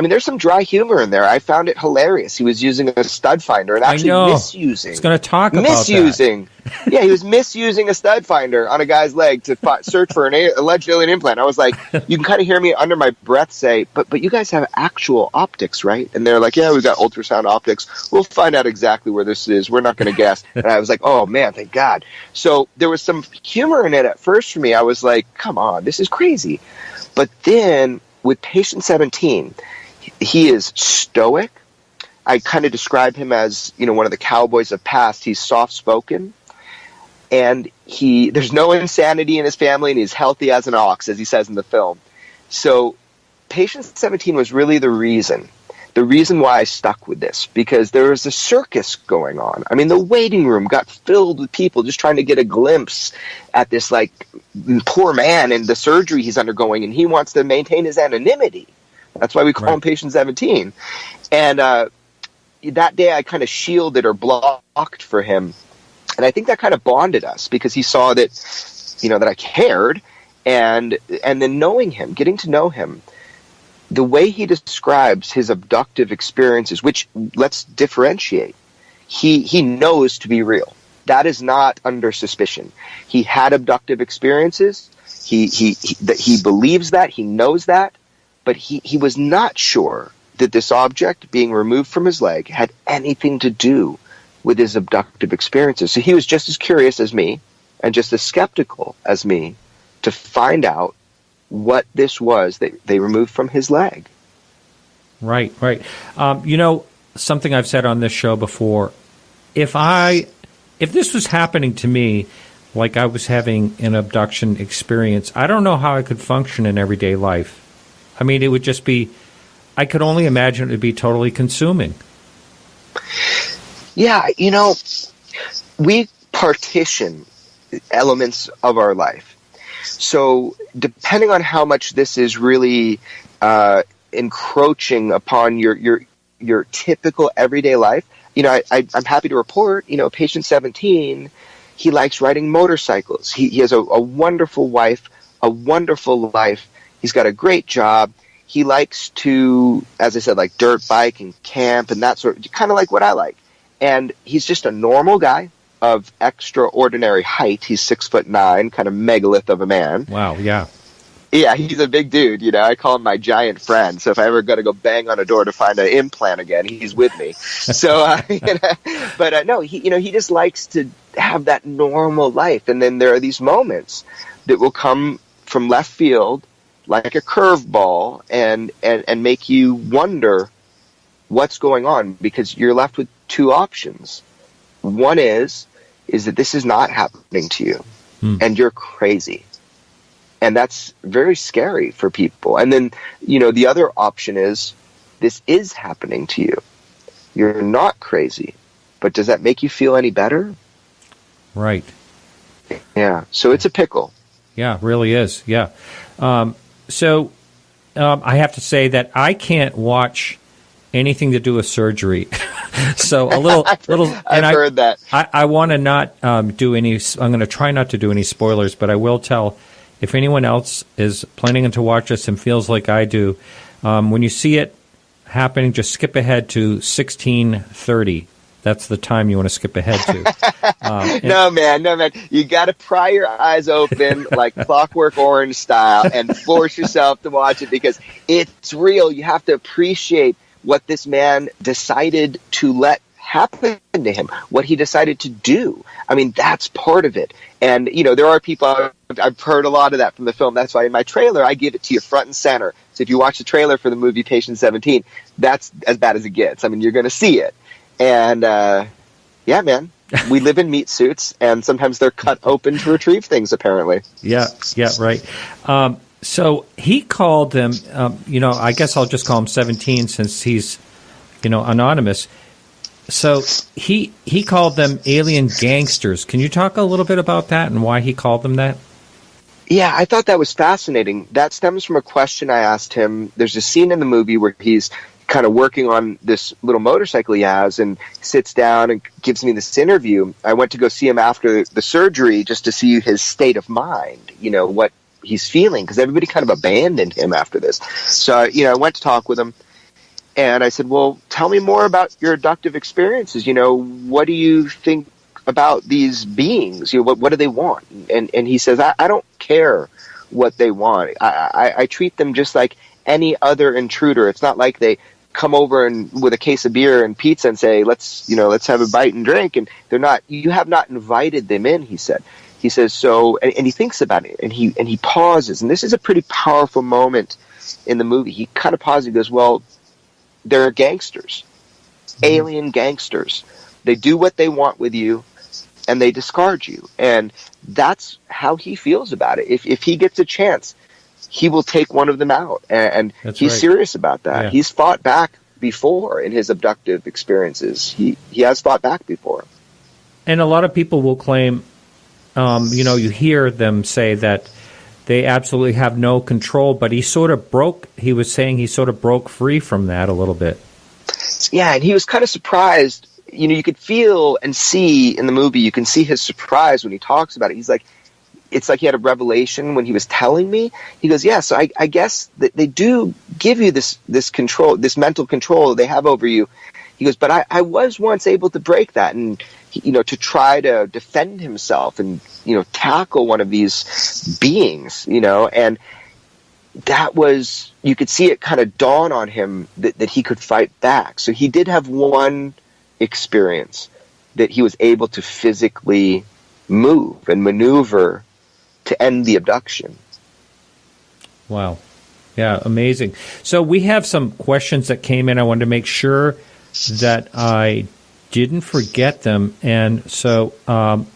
there's some dry humor in there. I found it hilarious. He was using a stud finder and actually misusing. He's going to talk about misusing. Yeah, he was misusing a stud finder on a guy's leg to search for an alleged alien implant. I was like, you can kind of hear me under my breath say, but you guys have actual optics, right? And they're like, yeah, we've got ultrasound optics. We'll find out exactly where this is. We're not going to guess. And I was like, oh, man, thank God. So there was some humor in it at first for me. I was like, come on, this is crazy. But then with patient 17, he is stoic. I kind of describe him as, one of the cowboys of past. He's soft-spoken, and there's no insanity in his family, and he's healthy as an ox, as he says in the film. So patient 17 was really the reason why I stuck with this, because there was a circus going on. The waiting room got filled with people just trying to get a glimpse at this, poor man and the surgery he's undergoing, and he wants to maintain his anonymity. That's why we call him Patient 17. And that day I kind of shielded or blocked for him. And I think that kind of bonded us, because he saw that, that I cared. And then knowing him, getting to know him, the way he describes his abductive experiences, which, let's differentiate, he knows to be real. That is not under suspicion. He had abductive experiences. He believes that. He knows that. But he was not sure that this object being removed from his leg had anything to do with his abductive experiences. So he was just as curious as me and just as skeptical as me to find out what this was that they removed from his leg. Right. Something I've said on this show before, if this was happening to me, like I was having an abduction experience, I don't know how I could function in everyday life. It would just be, I could only imagine it would be totally consuming. Yeah, we partition elements of our life. So depending on how much this is really encroaching upon your typical everyday life, I'm happy to report, patient 17, he likes riding motorcycles. He has a wonderful wife, a wonderful life. He's got a great job. He likes to, as I said, dirt bike and camp and that sort of, kind of like what I like. And he's just a normal guy of extraordinary height. He's 6'9", kind of megalith of a man. Wow, yeah. Yeah, he's a big dude. I call him my giant friend. So if I ever got to go bang on a door to find an implant again, he's with me. So, no, he just likes to have that normal life. And then there are these moments that will come from left field like a curveball and make you wonder what's going on, because you're left with two options. One is that this is not happening to you and you're crazy. And that's very scary for people. And then, the other option is this is happening to you. You're not crazy. But does that make you feel any better? Right. Yeah. So it's a pickle. Yeah, it really is. Yeah. So I have to say that I can't watch anything to do with surgery. So a little. I've heard that. I want to not do any. I'm going to try not to do any spoilers, but I will tell if anyone else is planning to watch this and feels like I do. When you see it happening, just skip ahead to 16:30. That's the time you want to skip ahead to. No, man. You got to pry your eyes open like Clockwork Orange style and force yourself to watch it, because it's real. You have to appreciate what this man decided to let happen to him, what he decided to do. I mean, that's part of it. And, there are people, I've heard a lot of that from the film. That's why in my trailer, I give it to you front and center. So if you watch the trailer for the movie Patient 17, that's as bad as it gets. I mean, you're going to see it. And, yeah, man, we live in meat suits, and sometimes they're cut open to retrieve things, apparently. Yeah, right. So he called them, I guess I'll just call him 17 since he's, anonymous. So he called them alien gangsters. Can you talk a little bit about that and why he called them that? Yeah, I thought that was fascinating. That stems from a question I asked him. There's a scene in the movie where he's kind of working on this little motorcycle he has and sits down and gives me this interview. I went to go see him after the surgery just to see his state of mind, what he's feeling, because everybody kind of abandoned him after this. So, I went to talk with him, and I said, well, tell me more about your abductive experiences. What do you think about these beings? What do they want? And he says, I don't care what they want. I treat them just like any other intruder. It's not like they come over and with a case of beer and pizza and say, let's have a bite and drink. And you have not invited them in, he said. He says, so, and he thinks about it, and he pauses. And this is a pretty powerful moment in the movie. He kind of pauses. He goes, well, they're gangsters, alien gangsters. They do what they want with you, and they discard you. And that's how he feels about it. If he gets a chance, he will take one of them out. And he's serious about that. Yeah. He's fought back before in his abductive experiences. He has fought back before. And a lot of people will claim, you hear them say that they absolutely have no control, but he was saying he sort of broke free from that a little bit. Yeah, and he was kind of surprised. You could feel and see in the movie, you can see his surprise when he talks about it. He's like, it's like he had a revelation when he was telling me. He goes, yeah, so I guess that they do give you this control, this mental control they have over you. He goes, but I was once able to break that and, to try to defend himself and, tackle one of these beings, and that was, you could see it kind of dawn on him that he could fight back. So he did have one experience that he was able to physically move and maneuver to end the abduction. Wow. Yeah, amazing. So we have some questions that came in. I wanted to make sure that I didn't forget them. And so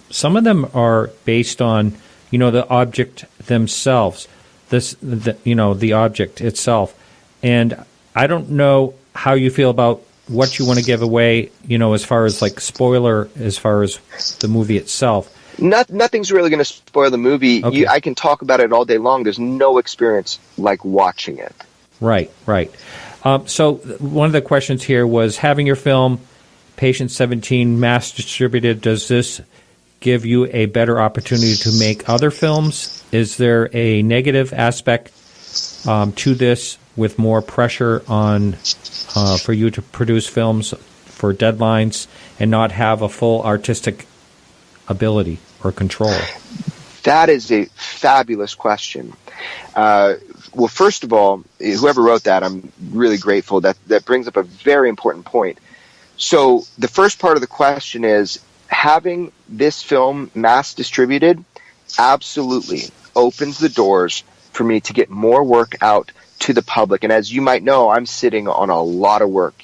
some of them are based on, the object themselves, the object itself. And I don't know how you feel about what you want to give away, as far as like spoiler, as far as the movie itself. Nothing's really going to spoil the movie. Okay. I can talk about it all day long. There's no experience like watching it. Right. So one of the questions here was, having your film Patient 17 mass distributed, does this give you a better opportunity to make other films? Is there a negative aspect to this, with more pressure on for you to produce films for deadlines and not have a full artistic ability or control? That is a fabulous question. Well, first of all, whoever wrote that, I'm really grateful. That brings up a very important point. So the first part of the question is, having this film mass distributed absolutely opens the doors for me to get more work out to the public. And as you might know, I'm sitting on a lot of work.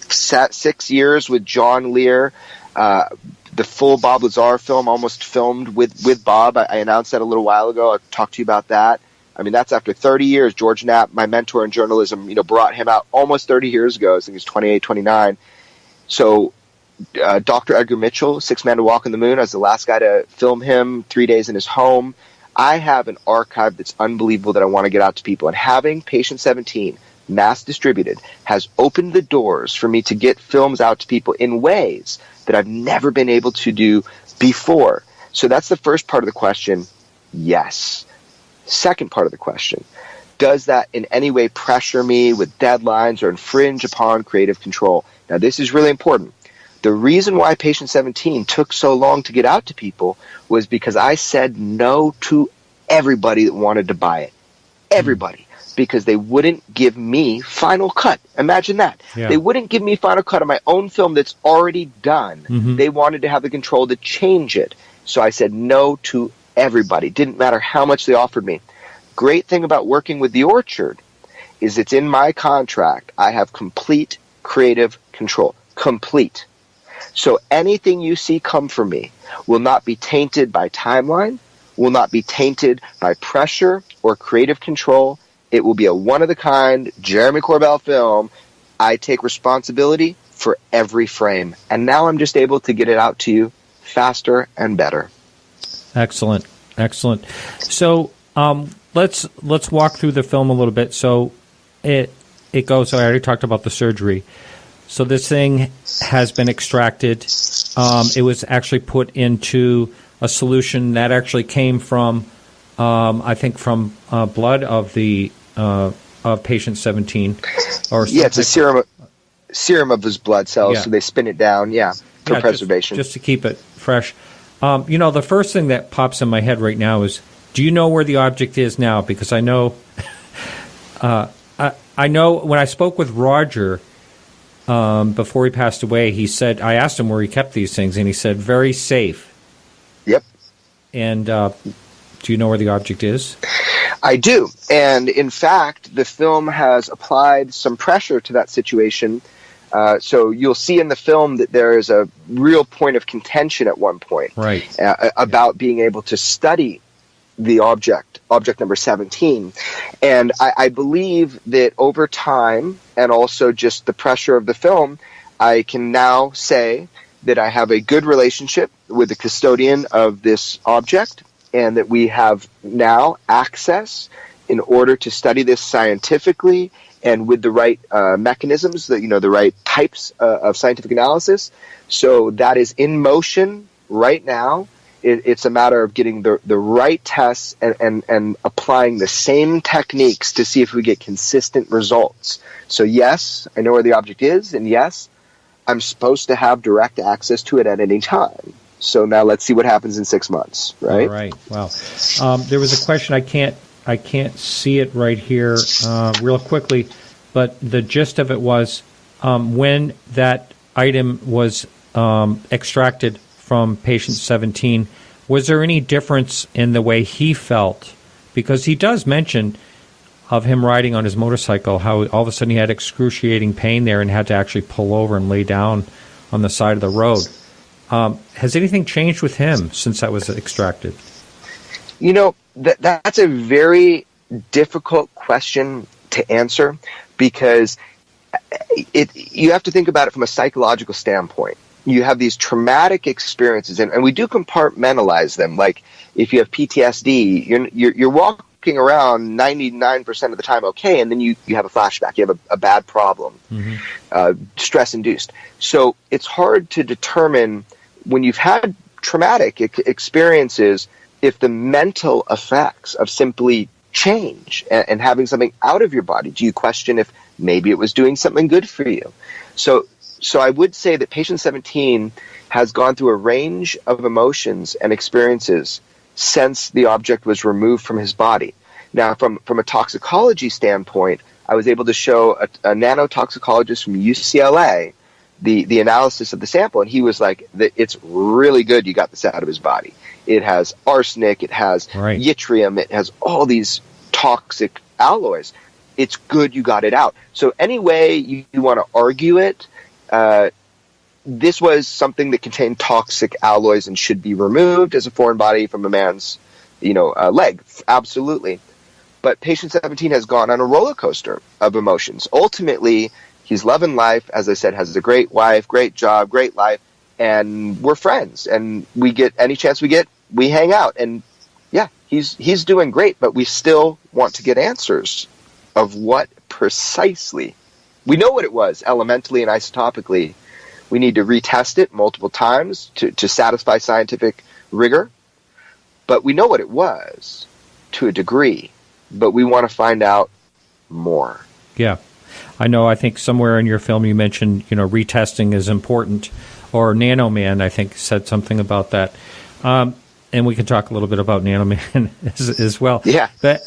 6 years with John Lear, the full Bob Lazar film, almost filmed with Bob. I announced that a little while ago. I'll talk to you about that. I mean, that's after 30 years. George Knapp, my mentor in journalism, brought him out almost 30 years ago. I think he's 28, 29. So Dr. Edgar Mitchell, Sixth Man to Walk on the Moon, I was the last guy to film him, 3 days in his home. I have an archive that's unbelievable that I want to get out to people. And having Patient 17 mass distributed has opened the doors for me to get films out to people in ways that I've never been able to do before. So that's the first part of the question. Yes. Second part of the question, does that in any way pressure me with deadlines or infringe upon creative control? Now, this is really important. The reason why Patient 17 took so long to get out to people was because I said no to everybody that wanted to buy it. Everybody. Because they wouldn't give me final cut. Imagine that. Yeah. They wouldn't give me final cut on my own film that's already done. Mm-hmm. They wanted to have the control to change it. So I said no to everybody. Didn't matter how much they offered me. Great thing about working with The Orchard is it's in my contract. I have complete creative control. Complete. So anything you see come from me will not be tainted by timeline, will not be tainted by pressure or creative control. It will be a one-of-the-kind Jeremy Corbell film. I take responsibility for every frame. And now I'm just able to get it out to you faster and better. Excellent. So let's walk through the film a little bit. So it goes, I already talked about the surgery. So this thing has been extracted. It was actually put into a solution that actually came from, I think, from blood of the of patient 17. It's a serum of his blood cells. Yeah. So they spin it down, for preservation. Just to keep it fresh. The first thing that pops in my head right now is, do you know where the object is now? Because I know, I know when I spoke with Roger before he passed away, he said, I asked him where he kept these things, and he said, very safe. Yep. And do you know where the object is? I do. And in fact, the film has applied some pressure to that situation. So you'll see in the film that there is a real point of contention at one point about being able to study the object number 17. And I believe that over time, and also just the pressure of the film, I can now say that I have a good relationship with the custodian of this object, and that we have now access in order to study this scientifically and with the right mechanisms, the right types of scientific analysis. So that is in motion right now. It's a matter of getting the right tests and applying the same techniques to see if we get consistent results. So yes, I know where the object is, and yes, I'm supposed to have direct access to it at any time. So now let's see what happens in 6 months, right? All right. Wow. There was a question, I can't see it right here real quickly, but the gist of it was when that item was extracted from patient 17, was there any difference in the way he felt? Because he does mention of him riding on his motorcycle, how all of a sudden he had excruciating pain there and had to actually pull over and lay down on the side of the road. Has anything changed with him since that was extracted? That's a very difficult question to answer, because you have to think about it from a psychological standpoint. You have these traumatic experiences, and we do compartmentalize them. Like if you have PTSD, you're walking around 99% of the time okay, and then you have a flashback. You have a bad problem, stress-induced. So it's hard to determine when you've had traumatic experiences if the mental effects of simply change and having something out of your body. Do you question if maybe it was doing something good for you? So I would say that patient 17 has gone through a range of emotions and experiences since the object was removed from his body. Now, from a toxicology standpoint, I was able to show a nanotoxicologist from UCLA the analysis of the sample, and he was like, it's really good you got this out of his body. It has arsenic, it has yttrium, it has all these toxic alloys. It's good you got it out. So any way you want to argue it, this was something that contained toxic alloys and should be removed as a foreign body from a man's, leg. Absolutely. But patient 17 has gone on a roller coaster of emotions. Ultimately, he's loving life, as I said, has a great wife, great job, great life, and we're friends. And we get any chance we get, we hang out. And yeah, he's doing great, but we still want to get answers of what precisely. We know what it was elementally and isotopically. We need to retest it multiple times to satisfy scientific rigor. But we know what it was to a degree, but we want to find out more. Yeah. I know, I think somewhere in your film you mentioned, retesting is important, or Nanoman, I think, said something about that. And we can talk a little bit about Nanoman as well. Yeah. But,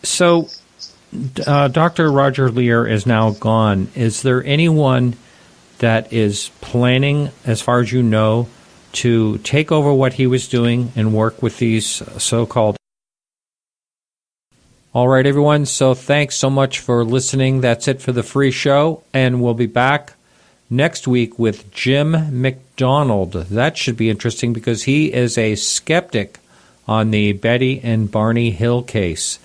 so Dr. Roger Leir is now gone. Is there anyone that is planning, as far as you know, to take over what he was doing and work with these so-called... All right, everyone, so thanks so much for listening. That's it for the free show, and we'll be back next week with Jim McDonald. That should be interesting because he is a skeptic on the Betty and Barney Hill case.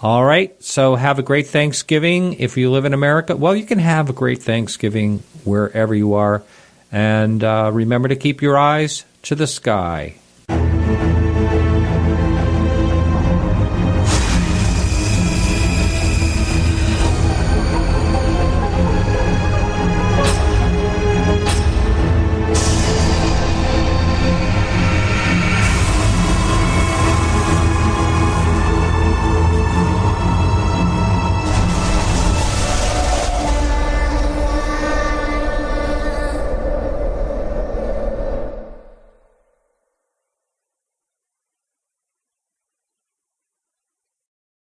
All right, so have a great Thanksgiving. If you live in America, well, you can have a great Thanksgiving wherever you are. And remember to keep your eyes to the sky.